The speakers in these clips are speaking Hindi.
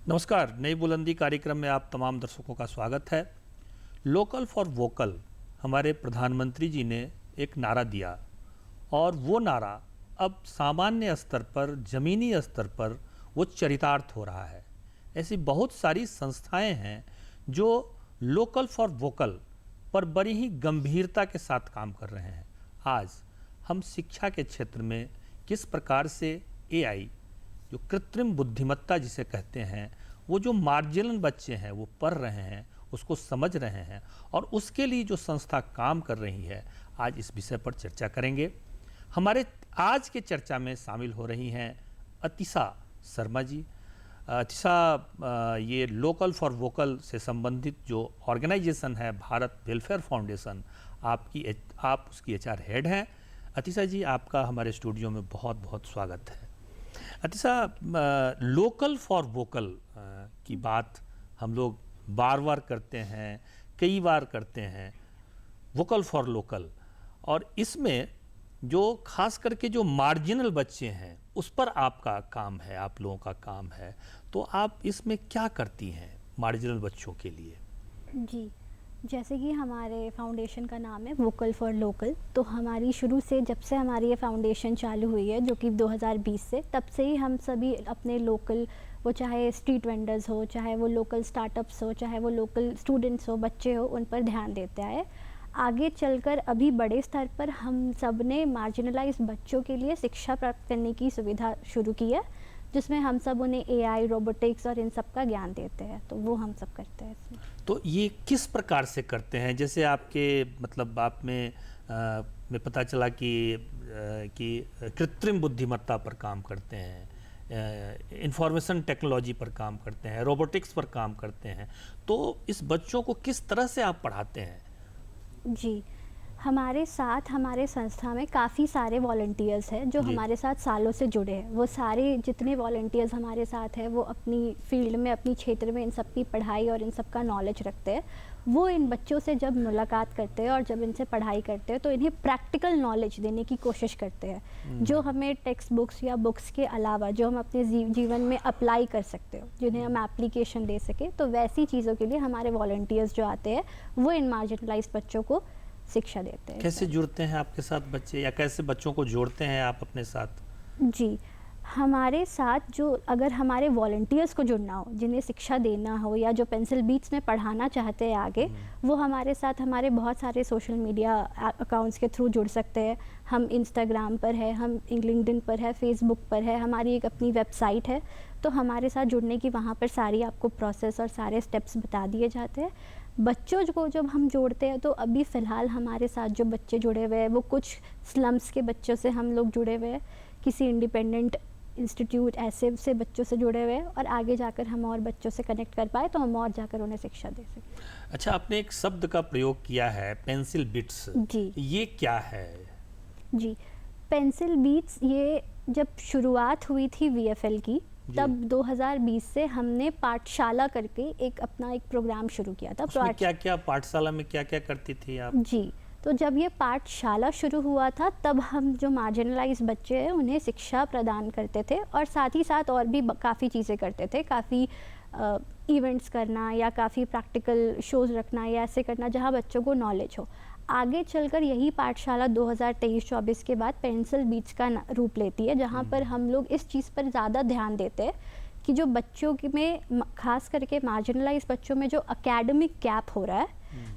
नमस्कार। नई बुलंदी कार्यक्रम में आप तमाम दर्शकों का स्वागत है। लोकल फॉर वोकल हमारे प्रधानमंत्री जी ने एक नारा दिया और वो नारा अब सामान्य स्तर पर, ज़मीनी स्तर पर वो चरितार्थ हो रहा है। ऐसी बहुत सारी संस्थाएं हैं जो लोकल फॉर वोकल पर बड़ी ही गंभीरता के साथ काम कर रहे हैं। आज हम शिक्षा के क्षेत्र में किस प्रकार से एआई, जो कृत्रिम बुद्धिमत्ता जिसे कहते हैं, वो जो मार्जिनल बच्चे हैं वो पढ़ रहे हैं, उसको समझ रहे हैं और उसके लिए जो संस्था काम कर रही है, आज इस विषय पर चर्चा करेंगे। हमारे आज के चर्चा में शामिल हो रही हैं अतिशा शर्मा जी। अतिशा ये लोकल फॉर वोकल से संबंधित जो ऑर्गेनाइजेशन है भारत वेलफेयर फाउंडेशन, आप उसकी एचआर हेड हैं। अतिशा जी, आपका हमारे स्टूडियो में बहुत बहुत स्वागत है। अतिशा, लोकल फॉर वोकल की बात हम लोग बार बार करते हैं, कई बार करते हैं, वोकल फॉर लोकल, और इसमें जो खास करके जो मार्जिनल बच्चे हैं उस पर आपका काम है, आप लोगों का काम है। तो आप इसमें क्या करती हैं मार्जिनल बच्चों के लिए? जी, जैसे कि हमारे फाउंडेशन का नाम है वोकल फॉर लोकल, तो हमारी शुरू से, जब से हमारी ये फाउंडेशन चालू हुई है जो कि 2020 से, तब से ही हम सभी अपने लोकल, वो चाहे स्ट्रीट वेंडर्स हो, चाहे वो लोकल स्टार्टअप्स हो, चाहे वो लोकल स्टूडेंट्स हो, बच्चे हो, उन पर ध्यान देते आए। आगे चलकर अभी बड़े स्तर पर हम सब ने मार्जिनलाइज बच्चों के लिए शिक्षा प्राप्त करने की सुविधा शुरू की है, जिसमें हम सब उन्हें एआई, रोबोटिक्स और इन सब का ज्ञान देते हैं। तो वो हम सब करते हैं इसमें। तो ये किस प्रकार से करते हैं? जैसे आपके मतलब आप में पता चला कि कृत्रिम बुद्धिमत्ता पर काम करते हैं, इंफॉर्मेशन टेक्नोलॉजी पर काम करते हैं, रोबोटिक्स पर काम करते हैं। तो इस बच्चों को किस तरह से आप पढ़ाते हैं? जी, हमारे साथ हमारे संस्था में काफ़ी सारे वॉलंटियर्स हैं जो हमारे साथ सालों से जुड़े हैं। वो सारे जितने वॉलंटियर्स हमारे साथ हैं वो अपनी फील्ड में, अपनी क्षेत्र में इन सब की पढ़ाई और इन सब का नॉलेज रखते हैं। वो इन बच्चों से जब मुलाकात करते हैं और जब इनसे पढ़ाई करते हैं तो इन्हें प्रैक्टिकल नॉलेज देने की कोशिश करते हैं, जो हमें टेक्स्ट बुक्स या बुक्स के अलावा जो हम अपने जीवन में अप्लाई कर सकते हो, जिन्हें हम एप्लीकेशन दे सके। तो वैसी चीज़ों के लिए हमारे वॉलंटियर्स जो आते हैं वो इन मार्जिनलाइज बच्चों को शिक्षा देते हैं। कैसे जुड़ते हैं आपके साथ बच्चे, या कैसे बच्चों को जोड़ते हैं आप अपने साथ? जी, हमारे साथ जो, अगर हमारे वॉलंटियर्स को जुड़ना हो, जिन्हें शिक्षा देना हो या जो पेंसिल बीट्स में पढ़ाना चाहते हैं आगे, वो हमारे साथ हमारे बहुत सारे सोशल मीडिया अकाउंट्स के थ्रू जुड़ सकते हैं। हम इंस्टाग्राम पर है, हम लिंक्डइन पर है, फेसबुक पर है, हमारी एक अपनी वेबसाइट है। तो हमारे साथ जुड़ने की वहाँ पर सारी आपको प्रोसेस और सारे स्टेप्स बता दिए जाते हैं। बच्चों को जब हम जोड़ते हैं तो अभी फ़िलहाल हमारे साथ जो बच्चे जुड़े हुए हैं वो कुछ स्लम्स के बच्चों से हम लोग जुड़े हुए हैं, किसी इंडिपेंडेंट इंस्टीट्यूट ऐसे से बच्चों से जुड़े हुए हैं, और आगे जाकर हम और बच्चों से कनेक्ट कर पाए तो हम और जाकर उन्हें शिक्षा दे सकें। अच्छा, आपने एक शब्द का प्रयोग किया है, पेंसिल बिट्स। जी, ये क्या है? जी, पेंसिल बीट्स, ये जब शुरुआत हुई थी वीएफएल की, तब 2020 से हमने पाठशाला करके एक अपना एक प्रोग्राम शुरू किया था। उसमें क्या पाठशाला में क्या क्या करती थी आप? जी, तो जब ये पाठशाला शुरू हुआ था तब हम जो मार्जिनलाइज बच्चे हैं उन्हें शिक्षा प्रदान करते थे, और साथ ही साथ और भी काफ़ी चीज़ें करते थे। काफ़ी इवेंट्स करना या काफ़ी प्रैक्टिकल शोज़ रखना या ऐसे करना जहाँ बच्चों को नॉलेज हो। आगे चलकर यही पाठशाला 2023-24 के बाद पेंसिल बीट्स का रूप लेती है, जहाँ पर हम लोग इस चीज़ पर ज़्यादा ध्यान देते हैं कि जो बच्चों में, खास करके मार्जिनलाइज बच्चों में जो एकेडमिक गैप हो रहा है,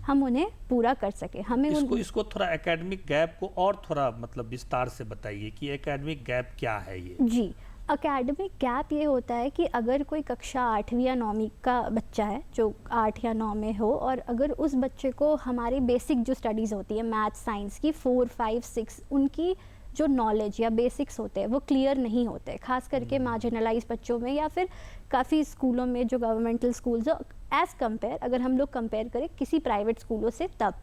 हम उन्हें पूरा कर सके। हमें इसको थोड़ा एकेडमिक गैप को और थोड़ा मतलब विस्तार से बताइए कि एकेडमिक गैप क्या है ये? जी, एकेडमिक गैप ये होता है कि अगर कोई कक्षा 8वीं या 9वीं का बच्चा है जो 8 या 9 में हो, और अगर उस बच्चे को हमारी बेसिक जो स्टडीज़ होती है मैथ साइंस की 4, 5, 6, उनकी जो नॉलेज या बेसिक्स होते हैं वो क्लियर नहीं होते, खास करके मार्जिनलाइज बच्चों में, या फिर काफ़ी स्कूलों में जो गवर्नमेंटल स्कूल्स, एज़ कंपेयर, अगर हम लोग कंपेयर करें किसी प्राइवेट स्कूलों से, तब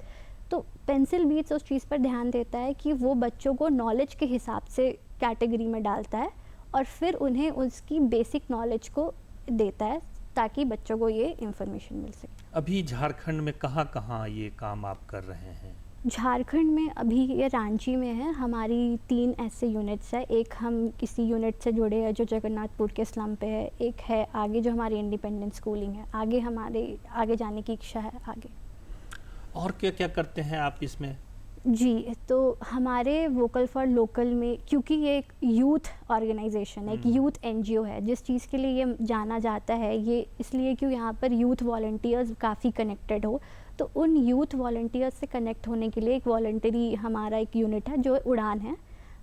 तो पेंसिल बीट्स उस चीज़ पर ध्यान देता है कि वो बच्चों को नॉलेज के हिसाब से कैटेगरी में डालता है और फिर उन्हें उसकी बेसिक नॉलेज को देता है ताकि बच्चों को ये इंफॉर्मेशन मिल सके। अभी झारखंड में कहाँ कहाँ ये काम आप कर रहे हैं? झारखंड में अभी ये रांची में है, हमारी 3 ऐसे यूनिट्स है। एक हम किसी यूनिट से जुड़े हैं जो जगन्नाथपुर के स्लम पे है, एक है आगे जो हमारी इंडिपेंडेंट स्कूलिंग है, आगे हमारे आगे जाने की इच्छा है आगे। और क्या क्या करते हैं आप इसमें? जी, तो हमारे वोकल फॉर लोकल में, क्योंकि ये एक यूथ ऑर्गेनाइजेशन है, एक यूथ एनजीओ है, जिस चीज़ के लिए ये जाना जाता है ये इसलिए क्यों यहाँ पर यूथ वॉलंटियर्स काफ़ी कनेक्टेड हो। तो उन यूथ वॉलंटियर्स से कनेक्ट होने के लिए एक वॉलंटरी हमारा एक यूनिट है जो उड़ान है,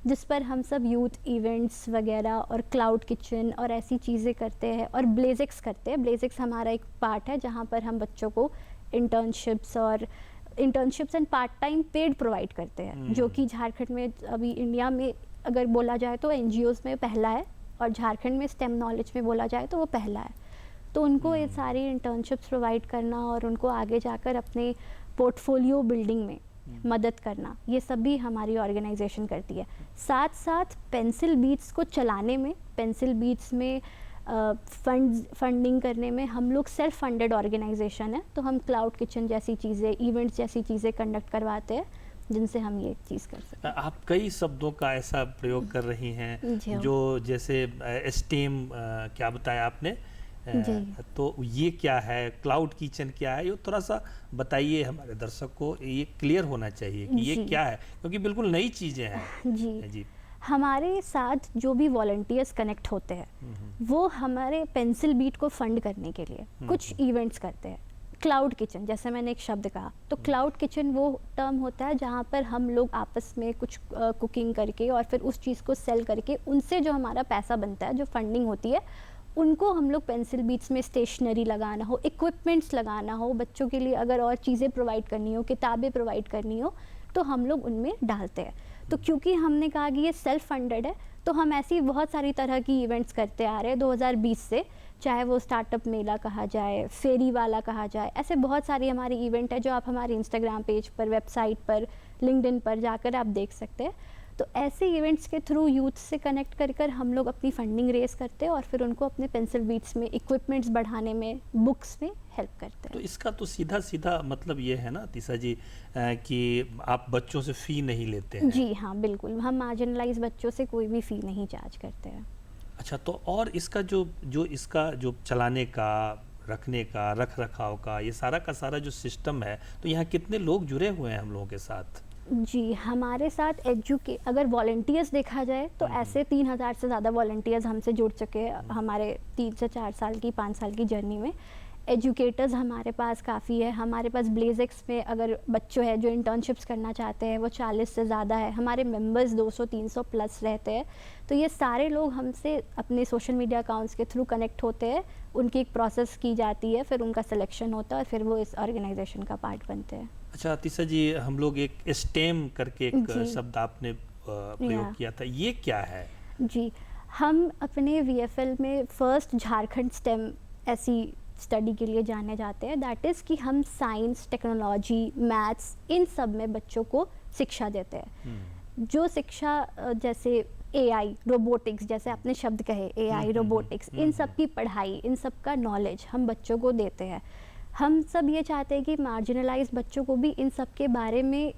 जिस पर हम सब यूथ इवेंट्स वगैरह और क्लाउड किचन और ऐसी चीज़ें करते हैं और ब्लेजिक्स करते हैं। ब्लेजिक्स हमारा एक पार्ट है जहाँ पर हम बच्चों को internships and part time paid provide करते हैं, जो कि झारखंड में अभी इंडिया में अगर बोला जाए तो एनजीओज़ में पहला है, और झारखंड में स्टेम नॉलेज में बोला जाए तो वो पहला है। तो उनको ये सारी इंटर्नशिप्स प्रोवाइड करना और उनको आगे जाकर अपने पोर्टफोलियो बिल्डिंग में मदद करना, ये सब भी हमारी ऑर्गेनाइजेशन करती है। साथ साथ पेंसिल बीट्स को चलाने में, पेंसिल बीट्स में फंडिंग करने में हम लोग सेल्फ फंडेड ऑर्गेनाइजेशन है। तो हम क्लाउड किचन जैसी चीज़ें, इवेंट्स जैसी चीज़ें कंडक्ट करवाते हैं जिनसे हम ये चीज़ कर सकते हैं। आप कई शब्दों का ऐसा प्रयोग कर रही हैं जो जैसे स्टेम क्या बताया आपने, तो ये क्या है, क्लाउड किचन क्या है, ये थोड़ा सा बताइए हमारे दर्शक को, ये क्लियर होना चाहिए कि ये क्या है, क्योंकि बिल्कुल नई चीज़ें हैं। जी, हमारे साथ जो भी वॉलंटियर्स कनेक्ट होते हैं वो हमारे पेंसिल बीट को फंड करने के लिए कुछ इवेंट्स करते हैं। क्लाउड किचन, जैसे मैंने एक शब्द कहा, तो क्लाउड किचन वो टर्म होता है जहाँ पर हम लोग आपस में कुछ कुकिंग करके और फिर उस चीज़ को सेल करके उनसे जो हमारा पैसा बनता है, जो फंडिंग होती है, उनको हम लोग पेंसिल बीट्स में स्टेशनरी लगाना हो, इक्विपमेंट्स लगाना हो, बच्चों के लिए अगर और चीज़ें प्रोवाइड करनी हो, किताबें प्रोवाइड करनी हो, तो हम लोग उनमें डालते हैं। तो क्योंकि हमने कहा कि ये सेल्फ फंडेड है, तो हम ऐसी बहुत सारी तरह की इवेंट्स करते आ रहे हैं 2020 से, चाहे वो स्टार्टअप मेला कहा जाए, फेरी वाला कहा जाए, ऐसे बहुत सारी हमारी इवेंट है जो आप हमारे इंस्टाग्राम पेज पर, वेबसाइट पर, लिंक्डइन पर जाकर आप देख सकते हैं। तो ऐसे इवेंट्स के थ्रू यूथ से कनेक्ट कर हम लोग अपनी फंडिंग रेस करते हैं और फिर उनको अपने पेंसिल बीट्स में इक्विपमेंट्स बढ़ाने में, बुक्स में हेल्प करते हैं। तो इसका तो सीधा सीधा मतलब ये है ना तीसा जी कि आप बच्चों से फ़ी नहीं लेते हैं? जी हाँ, बिल्कुल, हम मार्जिनलाइज बच्चों से कोई भी फ़ी नहीं चार्ज करते हैं। अच्छा, तो और इसका जो चलाने का, रखने का, रख रखाव का, ये सारा का सारा जो सिस्टम है, तो यहाँ कितने लोग जुड़े हुए हैं हम लोगों के साथ? जी, हमारे साथ अगर वॉलंटियर्स देखा जाए तो ऐसे 3000 से ज़्यादा वॉलंटियर्स हमसे जुड़ चुके हैं हमारे 3 से 4 साल की, 5 साल की जर्नी में। एजुकेटर्स हमारे पास काफ़ी है। हमारे पास ब्लेजिक्स में अगर बच्चों हैं जो इंटर्नशिप्स करना चाहते हैं वो 40 से ज़्यादा है। हमारे मेंबर्स 200-300 प्लस रहते हैं। तो ये सारे लोग हमसे अपने सोशल मीडिया अकाउंट्स के थ्रू कनेक्ट होते हैं, उनकी एक प्रोसेस की जाती है, फिर उनका सिलेक्शन होता है और फिर वो इस ऑर्गेनाइजेशन का पार्ट बनते हैं। अच्छा तीसा जी, हम लोग एक स्टेम करके एक शब्द आपने प्रयोग किया था, ये क्या है? जी, हम अपने VFL में फर्स्ट झारखंड स्टेम ऐसी स्टडी के लिए जाने जाते हैं। दैट इज़ कि हम साइंस, टेक्नोलॉजी, मैथ्स, इन सब में बच्चों को शिक्षा देते हैं। जो शिक्षा जैसे AI, रोबोटिक्स, जैसे आपने शब्द कहे AI, रोबोटिक्स, इन सब की पढ़ाई, इन सब का नॉलेज हम बच्चों को देते हैं। हम सब ये चाहते हैं कि मार्जिनलाइज बच्चों को भी इन सब के बारे में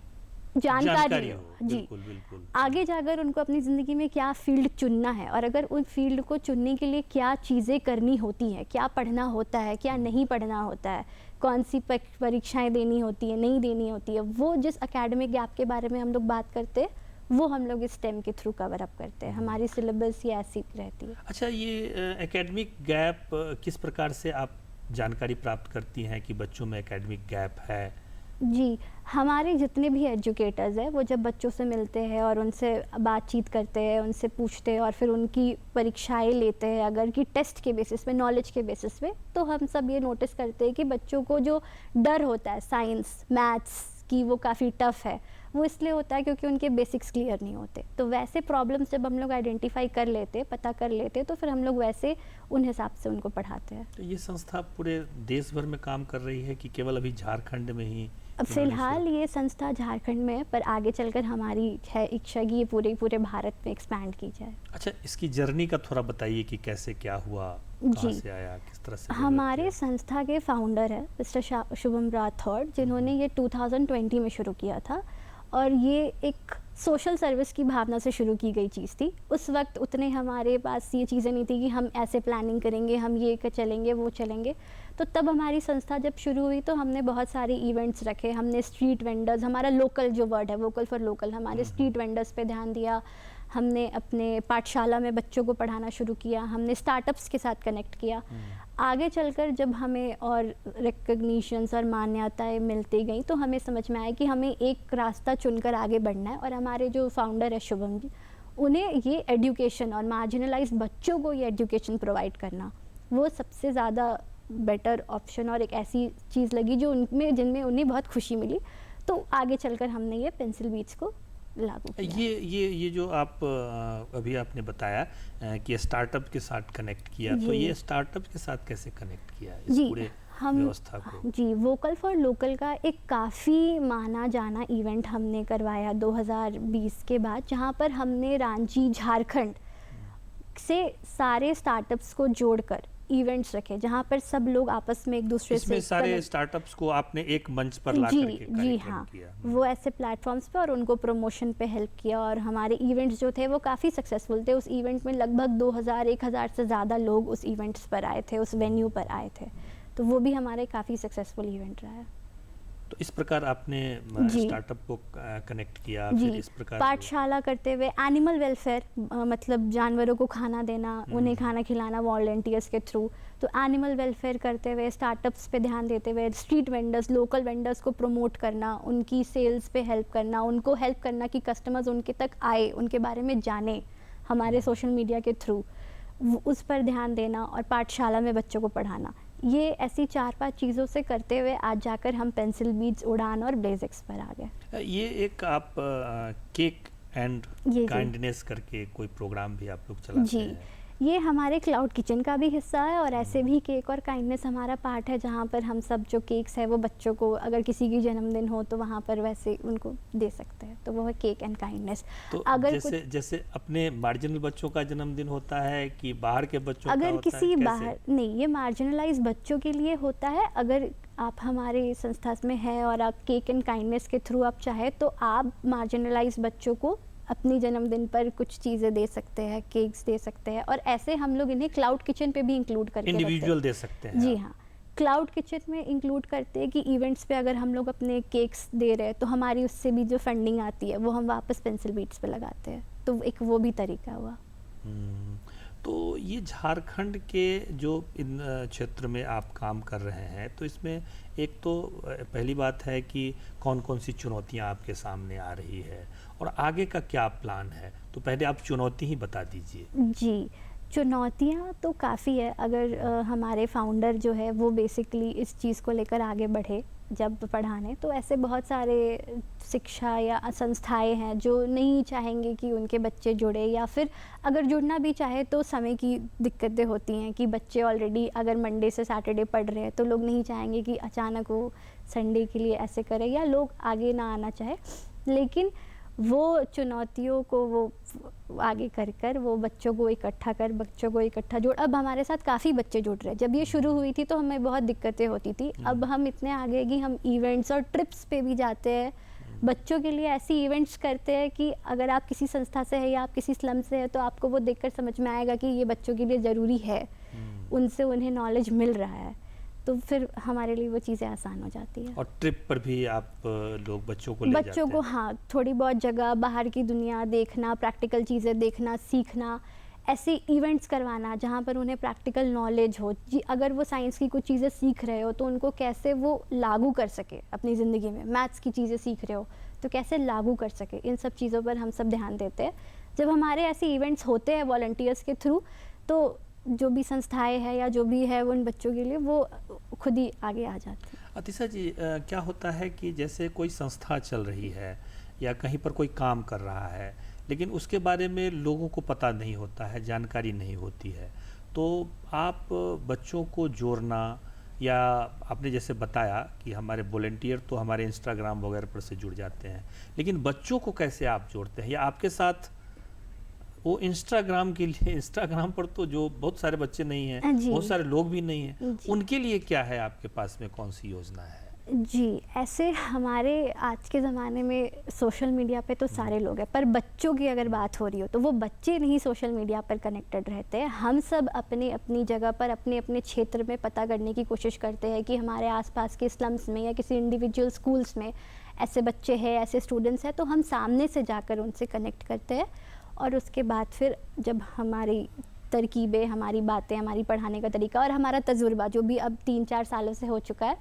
जानकारी हो। जी, बिल्कुल। आगे जाकर उनको अपनी ज़िंदगी में क्या फील्ड चुनना है और अगर उन फील्ड को चुनने के लिए क्या चीज़ें करनी होती हैं, क्या पढ़ना होता है, क्या नहीं पढ़ना होता है, कौन सी परीक्षाएं देनी होती है, नहीं देनी होती है, वो जिस एकेडमिक गैप के बारे में हम लोग बात करते हैं वो हम लोग इस स्टेम के थ्रू कवर अप करते हैं। हमारी सिलेबस ये ऐसी रहती है। अच्छा, ये एकेडमिक गैप किस प्रकार से आप जानकारी प्राप्त करती हैं कि बच्चों में एकेडमिक गैप है? जी, हमारे जितने भी एजुकेटर्स हैं वो जब बच्चों से मिलते हैं और उनसे बातचीत करते हैं, उनसे पूछते हैं और फिर उनकी परीक्षाएं लेते हैं, अगर कि टेस्ट के बेसिस पे, नॉलेज के बेसिस पे, तो हम सब ये नोटिस करते हैं कि बच्चों को जो डर होता है साइंस, मैथ्स की, वो काफ़ी टफ है। वो इसलिए होता है क्योंकि उनके बेसिक्स क्लियर नहीं होते। तो वैसे प्रॉब्लम्स जब हम लोग आइडेंटिफाई कर लेते, पता कर लेते, तो फिर हम लोग वैसे उन हिसाब से उनको पढ़ाते हैं। तो ये संस्था पूरे देश भर में काम कर रही है कि केवल अभी झारखंड में ही? अब फिलहाल ये संस्था झारखंड में है, पर आगे चलकर हमारी है इच्छा कि ये पूरे भारत में एक्सपैंड की जाए। अच्छा, इसकी जर्नी का थोड़ा बताइए कि कैसे क्या हुआ, कहाँ से आया, किस तरह से? हमारे संस्था के फाउंडर है मिस्टर शुभम राठौड़, जिन्होंने ये 2020 में शुरू किया था, और ये एक सोशल सर्विस की भावना से शुरू की गई चीज़ थी। उस वक्त उतने हमारे पास ये चीज़ें नहीं थी कि हम ऐसे प्लानिंग करेंगे, हम ये चलेंगे, वो चलेंगे। तो तब हमारी संस्था जब शुरू हुई तो हमने बहुत सारे इवेंट्स रखे, हमने स्ट्रीट वेंडर्स, हमारा लोकल जो वर्ड है वोकल फॉर लोकल, हमारे स्ट्रीट वेंडर्स पे ध्यान दिया। हमने अपने पाठशाला में बच्चों को पढ़ाना शुरू किया, हमने स्टार्टअप्स के साथ कनेक्ट किया। आगे चलकर जब हमें और रिकग्निशंस और मान्यताएं मिलती गई तो हमें समझ में आया कि हमें एक रास्ता चुनकर आगे बढ़ना है। और हमारे जो फाउंडर है शुभम जी, उन्हें ये एजुकेशन और मार्जिनलाइज बच्चों को ये एजुकेशन प्रोवाइड करना, वो सबसे ज़्यादा बेटर ऑप्शन और एक ऐसी चीज़ लगी जो जिनमें उन्हें बहुत खुशी मिली। तो आगे चलकर हमने ये पेंसिल बीट्स को लागू किया। ये जो आप अभी आपने बताया कि स्टार्टअप के साथ कनेक्ट किया, तो ये स्टार्टअप के साथ कैसे कनेक्ट किया इस पूरे व्यवस्था को? जी, वोकल फॉर लोकल का एक काफ़ी माना जाना इवेंट हमने करवाया 2020 के बाद, जहाँ पर हमने रांची झारखंड से सारे स्टार्टअप्स को जोड़कर इवेंट्स रखे, जहाँ पर सब लोग आपस में एक दूसरे से सारे स्टार्टअप्स को आपने एक मंच पर ला करके कार्यक्रम किया। वो ऐसे प्लेटफॉर्म्स पे और उनको प्रमोशन पे हेल्प किया, और हमारे इवेंट्स जो थे वो काफ़ी सक्सेसफुल थे। उस इवेंट में लगभग 2000-1000 से ज़्यादा लोग उस इवेंट्स पर आए थे, उस वेन्यू पर आए थे। तो वो भी हमारे काफ़ी सक्सेसफुल इवेंट रहा है। तो इस प्रकार आपने स्टार्टअप को कनेक्ट किया, फिर इस प्रकार पाठशाला करते हुए एनिमल वेलफेयर, मतलब जानवरों को खाना देना, उन्हें खाना खिलाना वॉलंटियर्स के थ्रू। तो एनिमल वेलफेयर करते हुए, स्टार्टअप्स पे ध्यान देते हुए, स्ट्रीट वेंडर्स, लोकल वेंडर्स को प्रमोट करना, उनकी सेल्स पे हेल्प करना, उनको हेल्प करना कि कस्टमर्स उनके तक आए, उनके बारे में जाने हमारे सोशल मीडिया के थ्रू, उस पर ध्यान देना, और पाठशाला में बच्चों को पढ़ाना। ये ऐसी 4-5 चीज़ों से करते हुए आज जाकर हम पेंसिल बीट्स, उड़ान और ब्लेज़ पर आ गए। ये एक आप केक एंड काइंडनेस करके कोई प्रोग्राम भी आप लोग चलाते हैं? ये हमारे क्लाउड किचन का भी हिस्सा है, और ऐसे भी केक और काइंडनेस हमारा पार्ट है, जहाँ पर हम सब जो केक्स है वो बच्चों को, अगर किसी की जन्मदिन हो तो वहाँ पर वैसे उनको दे सकते हैं। तो वो है केक एंड काइंडनेस। तो अगर जैसे अपने मार्जिनल बच्चों का जन्मदिन होता है कि बाहर के बच्चों अगर का होता किसी है, बाहर नहीं, ये मार्जिनलाइज बच्चों के लिए होता है। अगर आप हमारे संस्था में हैं और आप केक एंड काइंडनेस के थ्रू आप चाहे तो आप मार्जिनलाइज बच्चों को अपनी जन्मदिन पर कुछ चीज़ें दे सकते हैं, केक्स दे सकते हैं, और ऐसे हम लोग इन्हें क्लाउड किचन पे भी इंक्लूड करके इंडिविजुअल दे सकते हैं। जी हाँ, क्लाउड किचन में इंक्लूड करते हैं कि इवेंट्स पे अगर हम लोग अपने केक्स दे रहे हैं तो हमारी उससे भी जो फंडिंग आती है वो हम वापस पेंसिल बीट्स पे लगाते हैं। तो एक वो भी तरीका हुआ। तो ये झारखंड के जो इन क्षेत्र में आप काम कर रहे हैं, तो इसमें एक तो पहली बात है कि कौन कौन सी चुनौतियां आपके सामने आ रही है और आगे का क्या प्लान है? तो पहले आप चुनौती ही बता दीजिए। जी, चुनौतियाँ तो काफ़ी है। अगर हमारे फाउंडर जो है वो बेसिकली इस चीज़ को लेकर आगे बढ़े जब पढ़ाने, तो ऐसे बहुत सारे शिक्षा या संस्थाएं हैं जो नहीं चाहेंगे कि उनके बच्चे जुड़े, या फिर अगर जुड़ना भी चाहे तो समय की दिक्कतें होती हैं कि बच्चे ऑलरेडी अगर मंडे से सैटरडे पढ़ रहे हैं तो लोग नहीं चाहेंगे कि अचानक वो संडे के लिए ऐसे करें, या लोग आगे ना आना चाहे। लेकिन वो चुनौतियों को वो आगे कर वो बच्चों को इकट्ठा जोड़। अब हमारे साथ काफ़ी बच्चे जुड़ रहे हैं। जब ये शुरू हुई थी तो हमें बहुत दिक्कतें होती थी। अब हम इतने आगे कि हम इवेंट्स और ट्रिप्स पे भी जाते हैं, बच्चों के लिए ऐसी इवेंट्स करते हैं कि अगर आप किसी संस्था से है या आप किसी स्लम से है तो आपको वो देखकर समझ में आएगा कि ये बच्चों के लिए ज़रूरी है, उनसे उन्हें नॉलेज मिल रहा है, तो फिर हमारे लिए वो चीज़ें आसान हो जाती है। और ट्रिप पर भी आप लोग बच्चों को ले जाते हैं? बच्चों को हाँ, थोड़ी बहुत जगह बाहर की दुनिया देखना, प्रैक्टिकल चीज़ें देखना, सीखना, ऐसे इवेंट्स करवाना जहाँ पर उन्हें प्रैक्टिकल नॉलेज हो। जी, अगर वो साइंस की कुछ चीज़ें सीख रहे हो तो उनको कैसे वो लागू कर सके अपनी ज़िंदगी में। मैथ्स की चीज़ें सीख रहे हो तो कैसे लागू कर सके, इन सब चीज़ों पर हम सब ध्यान देते हैं। जब हमारे ऐसे इवेंट्स होते हैं वॉलंटियर्स के थ्रू, तो जो भी संस्थाएं हैं या जो भी है उन बच्चों के लिए वो खुद ही आगे आ जाते हैं। अतिशा जी, क्या होता है कि जैसे कोई संस्था चल रही है या कहीं पर कोई काम कर रहा है, लेकिन उसके बारे में लोगों को पता नहीं होता है, जानकारी नहीं होती है। तो आप बच्चों को जोड़ना, या आपने जैसे बताया कि हमारे वॉलंटियर तो हमारे इंस्टाग्राम वगैरह पर से जुड़ जाते हैं, लेकिन बच्चों को कैसे आप जोड़ते हैं, या आपके साथ वो इंस्टाग्राम के लिए, इंस्टाग्राम पर तो जो बहुत सारे बच्चे नहीं हैं, जी। बहुत सारे लोग भी नहीं हैं, जी। उनके लिए क्या है आपके पास में, कौन सी योजना है? जी, ऐसे हमारे आज के ज़माने में सोशल मीडिया पे तो सारे लोग हैं, पर बच्चों की अगर बात हो रही हो तो वो बच्चे नहीं सोशल मीडिया पर कनेक्टेड रहते हैं। हम सब अपने अपनी जगह पर अपने अपने क्षेत्र में पता करने की कोशिश करते हैं कि हमारे आसपास के स्लम्स में या किसी इंडिविजुअल स्कूल्स में ऐसे बच्चे हैं, ऐसे स्टूडेंट्स हैं, तो हम सामने से जाकर उनसे कनेक्ट करते हैं। और उसके बाद फिर जब हमारी तरकीबें, हमारी बातें, हमारी पढ़ाने का तरीका और हमारा तजुर्बा जो भी अब 3-4 सालों से हो चुका है,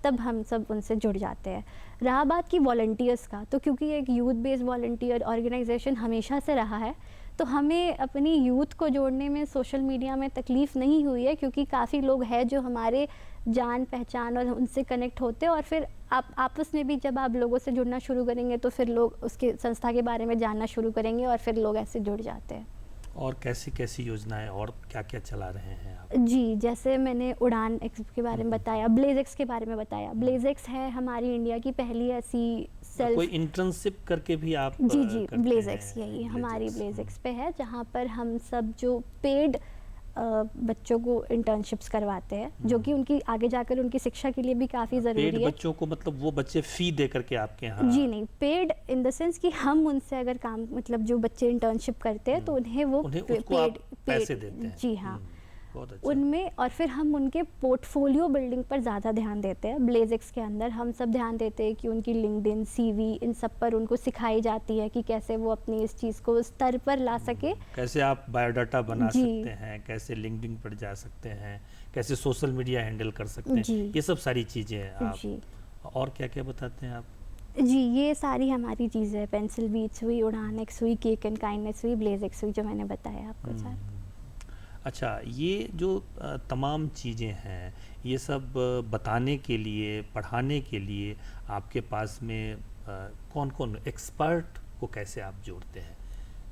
तब हम सब उनसे जुड़ जाते हैं। रहा बात की वॉलंटियर्स का, तो क्योंकि एक यूथ बेस्ड वॉलंटियर ऑर्गेनाइजेशन हमेशा से रहा है, तो हमें अपनी यूथ को जोड़ने में सोशल मीडिया में तकलीफ़ नहीं हुई है, क्योंकि काफ़ी लोग हैं जो हमारे जान पहचान और उनसे कनेक्ट होते हैं। और फिर आप आपस में भी जब आप लोगों से जुड़ना शुरू करेंगे तो फिर लोग उसके संस्था के बारे में जानना शुरू करेंगे और फिर लोग ऐसे जुड़ जाते हैं। और कैसी कैसी योजनाएं और क्या क्या चला रहे हैं आप? जी, जैसे मैंने उड़ान एक्स के बारे में बताया, ब्लेज़ के बारे में बताया। ब्लेज़ है हमारी इंडिया की पहली ऐसी सेल्फ, कोई इंटर्नशिप करके भी आप जी करते ब्लेज़ हैं? यही हमारी ब्लेज़ ब्लेज़ पे है, जहाँ पर हम सब जो पेड बच्चों को इंटर्नशिप्स करवाते हैं, जो कि उनकी आगे जाकर उनकी शिक्षा के लिए भी काफ़ी पेड ज़रूरी है। बच्चों को मतलब वो बच्चे फी दे करके आपके यहाँ? जी नहीं, पेड इन द सेंस कि हम उनसे अगर काम, मतलब जो बच्चे इंटर्नशिप करते हैं तो उन्हें वो उन्हें उसको आप पैसे देते हैं? जी हाँ, बहुत अच्छा। उनमें। और फिर हम उनके पोर्टफोलियो बिल्डिंग पर ज़्यादा ध्यान देते हैं। ब्लेज़ के अंदर हम सब ध्यान देते हैं कि उनकी लिंक्डइन, सीवी, इन सब पर उनको सिखाई जाती है कि कैसे वो अपनी इस चीज़ को स्तर पर ला सके। कैसे आप बायोडाटा बना जी। सकते हैं, कैसे लिंक्डइन पर जा सकते हैं, कैसे सोशल मीडिया हैंडल कर सकते जी। हैं, ये सब सारी चीज़ें हैं आप। जी और क्या क्या बताते हैं आप? जी, ये सारी हमारी चीज़ें हैं। पेंसिल बीट्स हुई, उड़ान एक्स हुई, केक एंड काइंडनेस हुई, ब्लेज़ हुई, जो मैंने बताया आपको साथ। अच्छा, ये जो तमाम चीज़ें हैं, ये सब बताने के लिए, पढ़ाने के लिए आपके पास में कौन कौन एक्सपर्ट को कैसे आप जोड़ते हैं?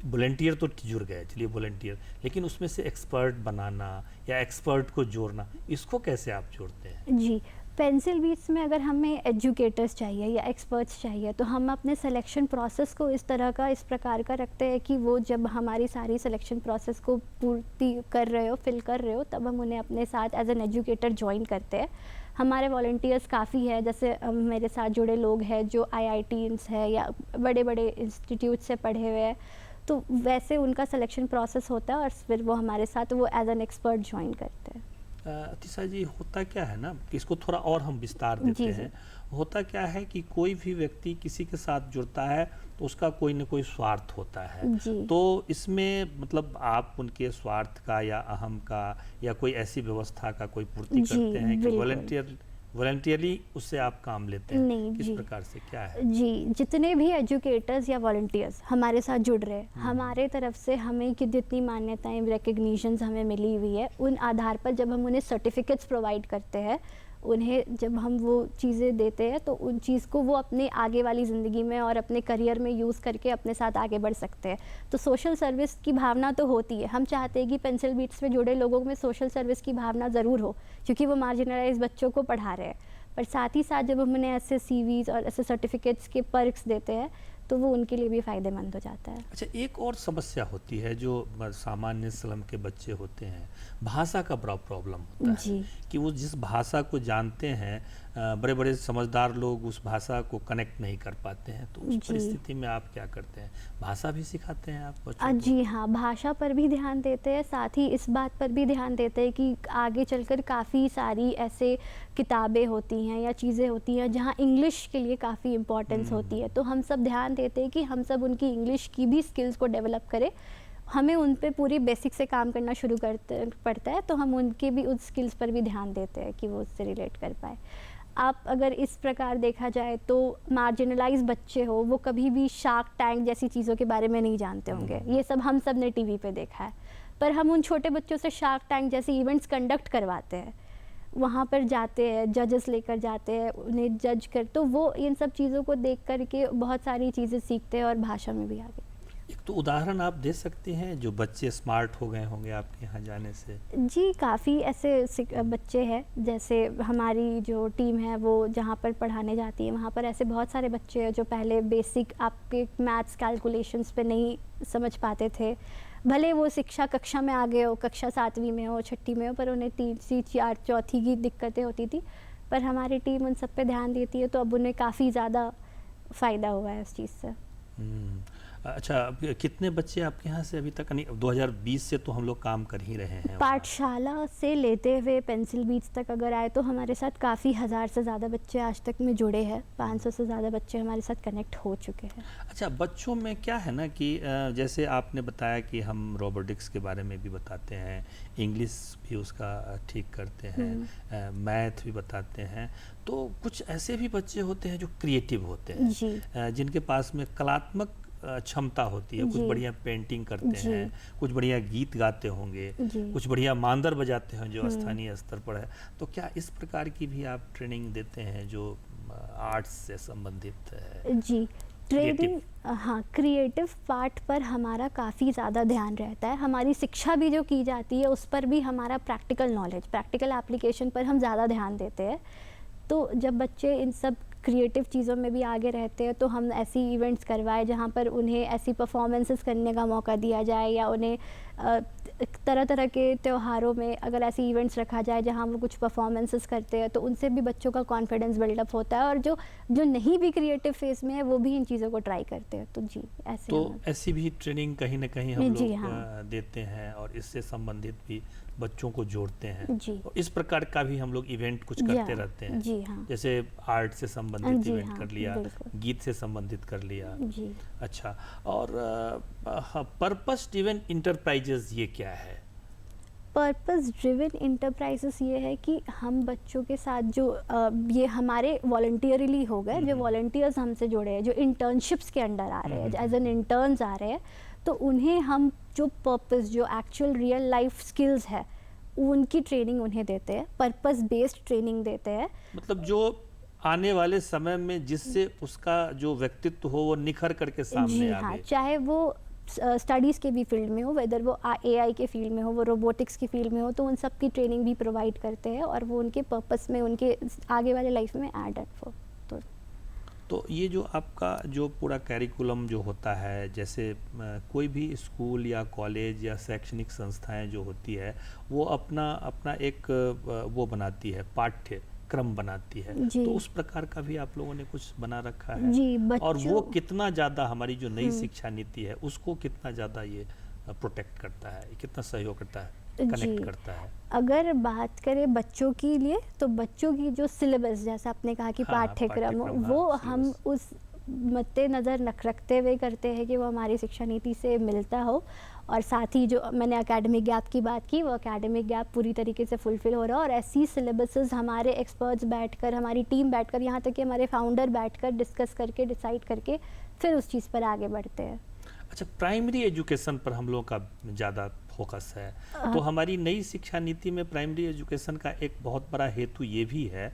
वॉलंटियर तो जुड़ गए, चलिए वॉलंटियर, लेकिन उसमें से एक्सपर्ट बनाना या एक्सपर्ट को जोड़ना, इसको कैसे आप जोड़ते हैं? जी, पेंसिल बीट्स में अगर हमें एजुकेटर्स चाहिए या एक्सपर्ट्स चाहिए, तो हम अपने सिलेक्शन प्रोसेस को इस प्रकार का रखते हैं कि वो जब हमारी सारी सिलेक्शन प्रोसेस को पूर्ति कर रहे हो, फिल कर रहे हो, तब हम उन्हें अपने साथ एज एन एजुकेटर ज्वाइन करते हैं। हमारे वॉलंटियर्स काफ़ी है, जैसे मेरे साथ जुड़े लोग हैं जो IITs है या बड़े बड़े इंस्टीट्यूट से पढ़े हुए हैं, तो वैसे उनका सिलेक्शन प्रोसेस होता है और फिर वो हमारे साथ वो एज एन एक्सपर्ट ज्वाइन करते हैं। अतिशा जी, होता क्या है ना कि इसको थोड़ा और हम विस्तार देते जी, हैं। होता क्या है कि कोई भी व्यक्ति किसी के साथ जुड़ता है तो उसका कोई न कोई स्वार्थ होता है। जी। तो इसमें मतलब आप उनके स्वार्थ का या अहम का या कोई ऐसी व्यवस्था का कोई पूर्ति जी, करते हैं कि बिल्कुल। वॉलंटियरली उससे आप काम लेते हैं? नहीं, किस जी। प्रकार से, क्या है? जी, जितने भी एजुकेटर्स या वॉलंटियर्स हमारे साथ जुड़ रहे हैं, हमारे तरफ से हमें कि जितनी मान्यताएं, रिकग्निशंस हमें मिली हुई है, उन आधार पर जब हम उन्हें सर्टिफिकेट्स प्रोवाइड करते हैं, उन्हें जब हम वो चीज़ें देते हैं, तो उन चीज़ को वो अपने आगे वाली ज़िंदगी में और अपने करियर में यूज़ करके अपने साथ आगे बढ़ सकते हैं। तो सोशल सर्विस की भावना तो होती है। हम चाहते हैं कि पेंसिल बीट्स में जुड़े लोगों में सोशल सर्विस की भावना ज़रूर हो, क्योंकि वो मार्जिनलाइज बच्चों को पढ़ा रहे हैं। पर साथ ही साथ जब हम उन्हें ऐसे CVs और ऐसे सर्टिफिकेट्स के पर्क्स देते हैं, तो वो उनके लिए भी फ़ायदेमंद हो जाता है। अच्छा, एक और समस्या होती है जो सामान्य स्लम के बच्चे होते हैं, भाषा का बड़ा प्रॉब्लम होता है। जी। कि वो जिस भाषा को जानते हैं, बड़े बड़े समझदार लोग उस भाषा को कनेक्ट नहीं कर पाते हैं, तो उस जी। परिस्थिति में आप क्या करते हैं? भाषा भी सिखाते हैं आप बच्चों को? जी हाँ, भाषा पर भी ध्यान देते हैं, साथ ही इस बात पर भी ध्यान देते हैं कि आगे चलकर काफ़ी सारी ऐसे किताबें होती हैं या चीज़ें होती हैं जहाँ इंग्लिश के लिए काफ़ी इम्पोर्टेंस होती है। तो हम सब ध्यान देते हैं कि हम सब उनकी इंग्लिश की भी स्किल्स को डेवलप करें। हमें उन पे पूरी बेसिक से काम करना शुरू करते पड़ता है, तो हम उनके भी उस स्किल्स पर भी ध्यान देते हैं कि वो उससे रिलेट कर पाए। आप अगर इस प्रकार देखा जाए तो मार्जिनलाइज बच्चे हो, वो कभी भी शार्क टैंक जैसी चीज़ों के बारे में नहीं जानते होंगे। ये सब हम सब ने टीवी पे देखा है, पर हम उन छोटे बच्चों से शार्क टैंक जैसे इवेंट्स कंडक्ट करवाते हैं। वहाँ पर जाते हैं, जजेस लेकर जाते हैं, उन्हें जज कर, तो वो इन सब चीज़ों को देख कर के बहुत सारी चीज़ें सीखते हैं और भाषा में भी आगे। एक तो उदाहरण आप दे सकते हैं जो बच्चे स्मार्ट हो गए होंगे आपके यहाँ जाने से? जी, काफ़ी ऐसे बच्चे हैं, जैसे हमारी जो टीम है वो जहाँ पर पढ़ाने जाती है वहाँ पर ऐसे बहुत सारे बच्चे हैं जो पहले बेसिक आपके मैथ्स कैलकुलेशंस पे नहीं समझ पाते थे। भले वो शिक्षा कक्षा में आ गए हो, कक्षा 7वीं में हो, 6ठी में हो, पर उन्हें तीसरी चौथी की दिक्कतें होती थी, पर हमारी टीम उन सब पे ध्यान देती है, तो अब उन्हें काफ़ी ज़्यादा फ़ायदा हुआ है उस चीज़ से। अच्छा, अब कितने बच्चे आपके यहाँ से अभी तक, नहीं 2020 से तो हम लोग काम कर ही रहे हैं वहाँ। पाठशाला से लेते हुए पेंसिल बीट्स तक अगर आए तो हमारे साथ काफ़ी हज़ार से ज़्यादा बच्चे आज तक में जुड़े हैं, 500 से ज़्यादा बच्चे हमारे साथ कनेक्ट हो चुके हैं। अच्छा, बच्चों में क्या है ना कि जैसे आपने बताया कि हम रोबोटिक्स के बारे में भी बताते हैं, इंग्लिश भी उसका ठीक करते हैं, मैथ भी बताते हैं, तो कुछ ऐसे भी बच्चे होते हैं जो क्रिएटिव होते हैं जी। जिनके पास में कलात्मक क्षमता होती है, कुछ जी। बढ़िया पेंटिंग करते जी। हैं, कुछ बढ़िया गीत गाते होंगे, जी। कुछ बढ़िया मांदर बजाते हैं जो स्थानीय स्तर पर है। तो क्या इस प्रकार की भी आप ट्रेनिंग देते हैं जो आर्ट्स से संबंधित है? जी, ट्रेनिंग, हाँ, क्रिएटिव पार्ट पर हमारा काफ़ी ज़्यादा ध्यान रहता है। हमारी शिक्षा भी जो की जाती है उस पर भी हमारा प्रैक्टिकल नॉलेज, प्रैक्टिकल एप्लीकेशन पर हम ज़्यादा ध्यान देते हैं। तो जब बच्चे इन सब क्रिएटिव चीज़ों में भी आगे रहते हैं तो हम ऐसी इवेंट्स करवाएं जहाँ पर उन्हें ऐसी परफॉर्मेंसेस करने का मौका दिया जाए, या उन्हें तरह तरह के त्योहारों में अगर ऐसी इवेंट्स रखा जाए जहाँ वो कुछ परफॉर्मेंसेस करते हैं, तो उनसे भी बच्चों का कॉन्फिडेंस बिल्डअप होता है, और जो जो नहीं भी क्रिएटिव फेज में है वो भी इन चीज़ों को ट्राई करते हैं। तो जी, ऐसे तो ऐसी भी ट्रेनिंग कहीं ना कहीं हम जी, लोग हाँ। देते हैं और इससे संबंधित भी बच्चों को जोड़ते हैं। जी। और इस प्रकार का भी हम लोग इवेंट कुछ करते रहते हैं। जी, हाँ। जैसे आर्ट से संबंधित जी, इवेंट हाँ, कर लिया, बिल्कुल। गीत से संबंधित कर लिया। जी। अच्छा, और पर्पस ड्रिवन इंटरप्राइजेज ये क्या है? पर्पस ड्रिवन इंटरप्राइजेस ये है कि हम बच्चों के साथ जो ये हमारे वॉलंटियरली हो गए, जो वॉलंटियर्स हमसे जुड़े हैं, जो इंटर्नशिप्स के अंडर आ रहे हैं, एज एन इंटर्न्स आ रहे हैं, तो उन्हें हम जो पर्पस, जो एक्चुअल रियल लाइफ स्किल्स है, उनकी ट्रेनिंग उन्हें देते हैं, पर्पस बेस्ड ट्रेनिंग देते हैं। मतलब जो आने वाले समय में जिससे उसका जो व्यक्तित्व हो वो निखर करके सामने जी, आवे। हाँ, चाहे वो स्टडीज़ के भी फील्ड में हो, वेदर वो AI के फील्ड में हो, वो रोबोटिक्स की फील्ड में हो, तो उन सब की ट्रेनिंग भी प्रोवाइड करते हैं और वो उनके पर्पस में, उनके आगे वाले लाइफ में ऐड हो। तो ये जो आपका जो पूरा कैरिकुलम जो होता है, जैसे कोई भी स्कूल या कॉलेज या शैक्षणिक संस्थाएं जो होती है वो अपना अपना एक वो बनाती है, पाठ्यक्रम बनाती है, तो उस प्रकार का भी आप लोगों ने कुछ बना रखा है? जी, और वो कितना ज़्यादा हमारी जो नई शिक्षा नीति है उसको कितना ज़्यादा ये प्रोटेक्ट करता है, कितना सहयोग करता है, कनेक्ट करता है? अगर बात करें बच्चों के लिए, तो बच्चों की जो सिलेबस, जैसे आपने कहा कि पाठ्यक्रम, वो हम उस मद्देनज़र रखते हुए करते हैं कि वो हमारी शिक्षा नीति से मिलता हो, और साथ ही जो मैंने एकेडमिक गैप की बात की, वो एकेडमिक गैप पूरी तरीके से फुलफिल हो रहा है, और ऐसी सिलेबसेस हमारे एक्सपर्ट्स बैठकर, हमारी टीम बैठकर, यहाँ तक कि हमारे फाउंडर बैठकर डिस्कस करके, डिसाइड करके फिर उस चीज़ पर आगे बढ़ते हैं। अच्छा, प्राइमरी एजुकेशन पर हम लोग का ज़्यादा फोकस है, तो हमारी नई शिक्षा नीति में प्राइमरी एजुकेशन का एक बहुत बड़ा हेतु ये भी है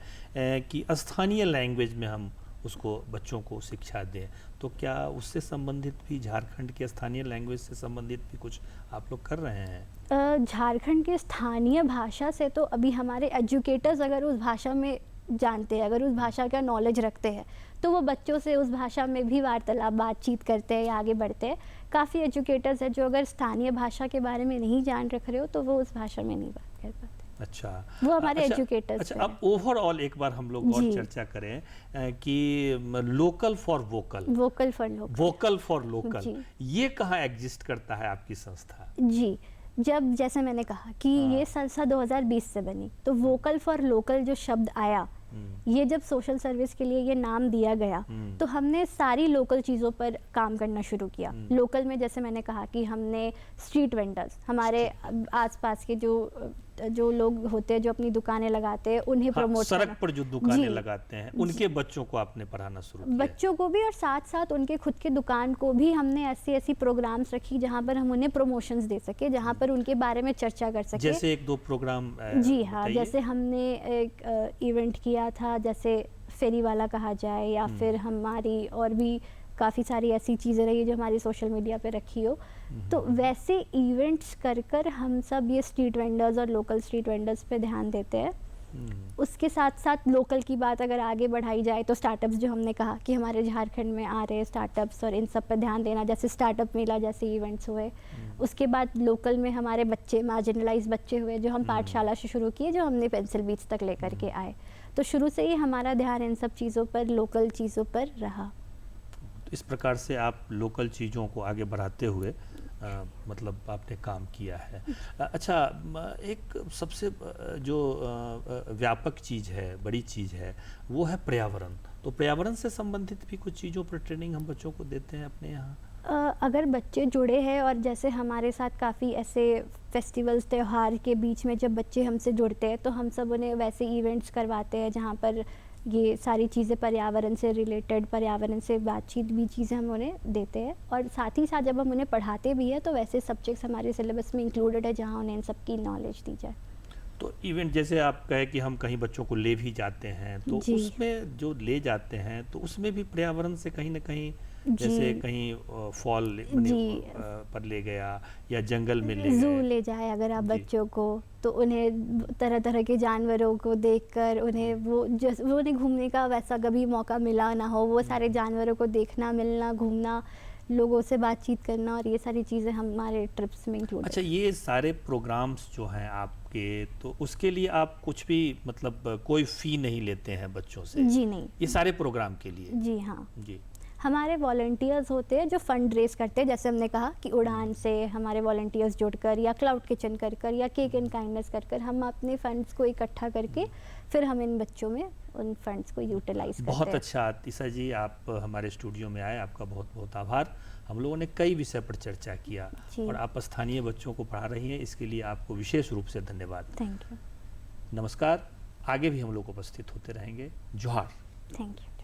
कि स्थानीय लैंग्वेज में हम उसको बच्चों को शिक्षा दें। तो क्या उससे संबंधित भी, झारखंड के स्थानीय लैंग्वेज से संबंधित भी कुछ आप लोग कर रहे हैं? झारखंड के स्थानीय भाषा से तो अभी हमारे एजुकेटर्स अगर उस भाषा में जानते हैं, अगर उस भाषा का नॉलेज रखते हैं, तो वो बच्चों से उस भाषा में भी वार्तालाप, बातचीत करते हैं या आगे बढ़ते हैं। काफ़ी एजुकेटर्स हैं जो अगर स्थानीय भाषा के बारे में नहीं जान रख रहे हो तो वो उस भाषा में नहीं बात कर पाते। अच्छा, वो हमारे एजुकेटर्स। अच्छा, अब ओवरऑल एक बार हम लोग और चर्चा करें कि local for vocal, vocal for local, vocal for local, ये कहाँ एग्जिस्ट करता है आपकी संस्था? जी, जब जैसे मैंने कहा कि ये संस्था 2020 से बनी, तो वोकल फॉर लोकल जो शब्द आया, ये जब सोशल सर्विस के लिए ये नाम दिया गया, तो हमने सारी लोकल चीज़ों पर काम करना शुरू किया। लोकल में जैसे मैंने कहा कि हमने स्ट्रीट वेंडर्स, हमारे आसपास के जो जो लोग होते हैं जो अपनी दुकानें लगाते हैं उन्हें हाँ, प्रमोट सड़क करना। पर जो दुकानें जी। लगाते हैं उनके बच्चों को आपने पढ़ाना शुरू किया है। बच्चों को भी और साथ साथ उनके खुद के दुकान को भी हमने ऐसी ऐसी प्रोग्राम्स रखी जहाँ पर हम उन्हें प्रमोशंस दे सके, जहाँ पर उनके बारे में चर्चा कर सके। जैसे एक दो प्रोग्राम जी हाँ, बताइए। जैसे हमने एक इवेंट किया था, जैसे फेरी वाला कहा जाए, या फिर हमारी और भी काफ़ी सारी ऐसी चीज़ें रही जो हमारी सोशल मीडिया पे रखी हो। तो वैसे इवेंट्स कर कर हम सब ये स्ट्रीट वेंडर्स और लोकल स्ट्रीट वेंडर्स पे ध्यान देते हैं। उसके साथ साथ लोकल की बात अगर आगे बढ़ाई जाए तो स्टार्टअप्स, जो हमने कहा कि हमारे झारखंड में आ रहे स्टार्टअप्स, और इन सब पर ध्यान देना, जैसे स्टार्टअप मेला जैसे इवेंट्स हुए। उसके बाद लोकल में हमारे बच्चे, मार्जिनलाइज बच्चे हुए जो हम पाठशाला से शुरू किए, जो हमने पेंसिल बीट्स तक लेकर के आए। तो शुरू से ही हमारा ध्यान इन सब चीज़ों पर, लोकल चीज़ों पर रहा। तो इस प्रकार से आप लोकल चीज़ों को आगे बढ़ाते हुए मतलब आपने काम किया है। अच्छा, एक सबसे जो व्यापक चीज़ है, बड़ी चीज़ है, वो है पर्यावरण। तो पर्यावरण से संबंधित भी कुछ चीज़ों पर ट्रेनिंग हम बच्चों को देते हैं अपने यहाँ। अगर बच्चे जुड़े हैं और जैसे हमारे साथ काफ़ी ऐसे फेस्टिवल्स, त्यौहार के बीच में जब बच्चे हमसे जुड़ते हैं तो हम सब उन्हें वैसे इवेंट्स करवाते हैं जहाँ पर ये सारी चीज़ें पर्यावरण से रिलेटेड, पर्यावरण से बातचीत भी चीज़ें हम उन्हें देते हैं। और साथ ही साथ जब हम उन्हें पढ़ाते भी हैं तो वैसे सब्जेक्ट्स हमारे सिलेबस में इंक्लूडेड है जहाँ उन्हें इन सब की नॉलेज दी जाए। तो इवेंट जैसे आप कहे कि हम कहीं बच्चों को ले भी जाते हैं, तो जी। उसमें जो ले जाते हैं तो उसमें भी पर्यावरण से कहीं ना कहीं, जैसे जी। कहीं फॉल जी। पर ले गया या जंगल में ले ज़ू गए। ले जाए अगर आप जी। बच्चों को, तो उन्हें तरह तरह के जानवरों को देखकर उन्हें वो उन्हें घूमने का वैसा कभी मौका मिला ना हो, वो सारे जानवरों को देखना, मिलना, घूमना, लोगों से बातचीत करना, और ये सारी चीज़ें हमारे ट्रिप्स में इंक्लूड। अच्छा, ये सारे प्रोग्राम्स जो हैं आपके, तो उसके लिए आप कुछ भी मतलब कोई फ़ी नहीं लेते हैं बच्चों से? जी नहीं। ये सारे प्रोग्राम के लिए? जी हाँ, जी। हमारे वॉलंटियर्स होते हैं जो फंड रेज करते हैं, जैसे हमने कहा कि उड़ान से हमारे वॉलंटियर्स जुड़कर, या क्लाउड किचन कर कर, या केक एंड काइंडनेस कर कर, हम अपने फंड्स को इकट्ठा करके फिर हम इन बच्चों में उन फंड्स को यूटिलाइज करते हैं। बहुत अच्छा तीसा जी, आप हमारे स्टूडियो में आए, आपका बहुत बहुत आभार। हम लोगों ने कई विषय पर चर्चा किया जी। और आप स्थानीय बच्चों को पढ़ा रही हैं, इसके लिए आपको विशेष रूप से धन्यवाद। Thank you. नमस्कार, आगे भी हम लोग उपस्थित होते रहेंगे। जोहार। Thank you.